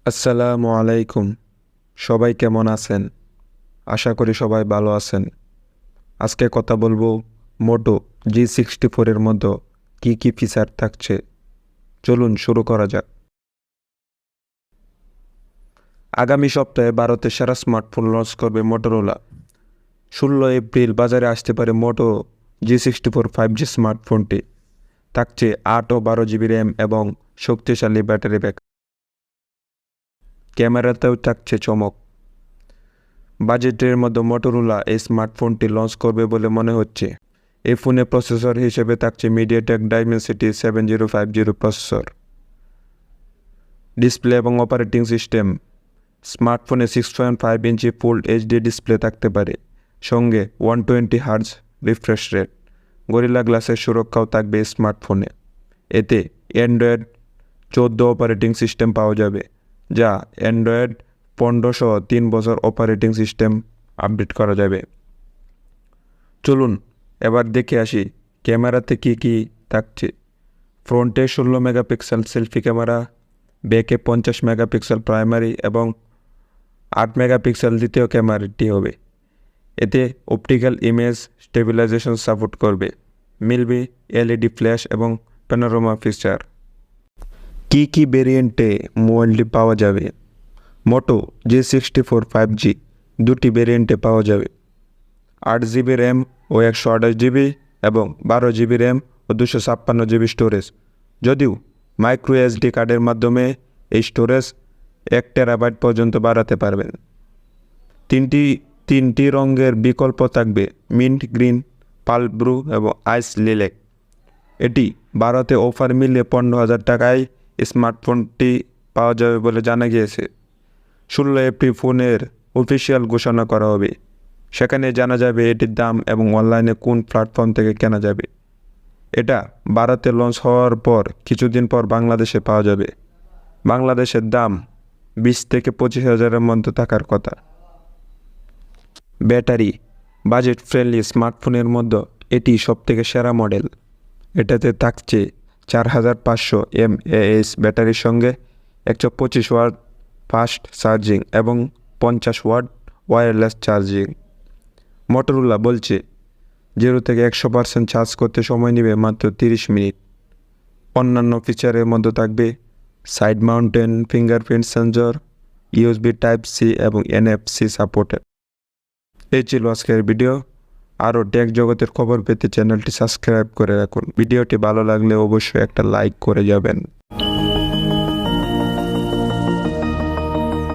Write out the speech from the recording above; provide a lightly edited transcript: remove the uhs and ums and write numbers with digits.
আসসালামু আলাইকুম। সবাই কেমন আছেন? আশা করি সবাই ভালো আছেন। আজকে কথা বলবো মোটো G64 এর মধ্যে কি ফিচার থাকছে। চলুন শুরু করা যাক। আগামী সপ্তাহে ভারতের সেরা স্মার্টফোন লঞ্চ করবে মোটরোলা। 16 এপ্রিল বাজারে আসতে পারে মোটো G64 5G স্মার্টফোনটি। থাকছে 8 ও 12 জিবি র্যাম এবং শক্তিশালী ব্যাটারি ব্যাকআপ। ক্যামেরাতেও থাকছে চমক। বাজেটের মধ্যে মোটরোলা এই স্মার্টফোনটি লঞ্চ করবে বলে মনে হচ্ছে। এই ফোনে প্রসেসর হিসেবে থাকছে মিডিয়াটেক ডাইমেনসিটি 7050 প্রসেসর। ডিসপ্লে এবং অপারেটিং সিস্টেম। স্মার্টফোনে 6.5 ইঞ্চি ফুল এইচডি ডিসপ্লে থাকতে পারে, সঙ্গে 120 হার্জ রিফ্রেশ রেট। গরিলা গ্লাসের সুরক্ষাও থাকবে স্মার্টফোনে। এতে অ্যান্ড্রয়েড 14 অপারেটিং সিস্টেম পাওয়া যাবে, যা অ্যান্ড্রয়েড 15 সহ 3 বছর অপারেটিং সিস্টেম আপডেট করা যাবে। চলুন এবার দেখে আসি ক্যামেরাতে কি থাকছে। ফ্রন্টে 16 মেগাপিক্সেল সেলফি ক্যামেরা, ব্যাকে 50 মেগাপিক্সেল প্রাইমারি এবং 8 মেগাপিক্সেল দ্বিতীয় ক্যামেরাটি হবে। এতে অপটিক্যাল ইমেজ স্টেবিলাইজেশন সাপোর্ট করবে। মিলবে এলইডি ফ্ল্যাশ এবং প্যানোরামা ফিচার। কি ভেরিয়েন্টে মোবাইলটি পাওয়া যাবে? মোটো G64 5G দুটি ভেরিয়েন্টে পাওয়া যাবে। 8 জিবি র্যাম ও 128 জিবি এবং 12 জিবি র্যাম ও 256 জিবি স্টোরেজ। যদিও মাইক্রো এসডি কার্ডের মাধ্যমে এই স্টোরেজ 1 টেরাবাইট পর্যন্ত বাড়াতে পারবেন। তিনটি রঙের বিকল্প থাকবে: মিন্ট গ্রিন, পাল ব্লু এবং আইস লিলেক। এটি ভারতে অফার মিলিয়ে 15,000 টাকায় স্মার্টফোনটি পাওয়া যাবে বলে জানা গিয়েছে। 16 এপ্রিল ফোনের অফিসিয়াল ঘোষণা করা হবে। সেখানে জানা যাবে এটির দাম এবং অনলাইনে কোন প্ল্যাটফর্ম থেকে কেনা যাবে। এটা ভারতে লঞ্চ হওয়ার পর কিছুদিন পর বাংলাদেশে পাওয়া যাবে। বাংলাদেশের দাম 20 থেকে 25,000-এর মধ্যে থাকার কথা। ব্যাটারি বাজেট ফ্রেন্ডলি স্মার্টফোনের মধ্যে এটি সবথেকে সেরা মডেল। এটাতে থাকছে 4500 mAh ব্যাটারির সঙ্গে 125 ওয়াট ফাস্ট চার্জিং এবং 50 ওয়াট ওয়্যারলেস চার্জিং। মোটরোলা বলছে 0 থেকে 100% চার্জ করতে সময় নেবে মাত্র 30 মিনিট। অন্যান্য ফিচারের মধ্যে থাকবে side mountain fingerprint sensor, USB type C এবং NFC সাপোর্টেড। এই ছিল আজকের ভিডিও। আরও টেক জগতের খবর পেতে চ্যানেলটি সাবস্ক্রাইব করে রাখুন। ভিডিওটি ভালো লাগলে অবশ্যই একটা লাইক করে যাবেন।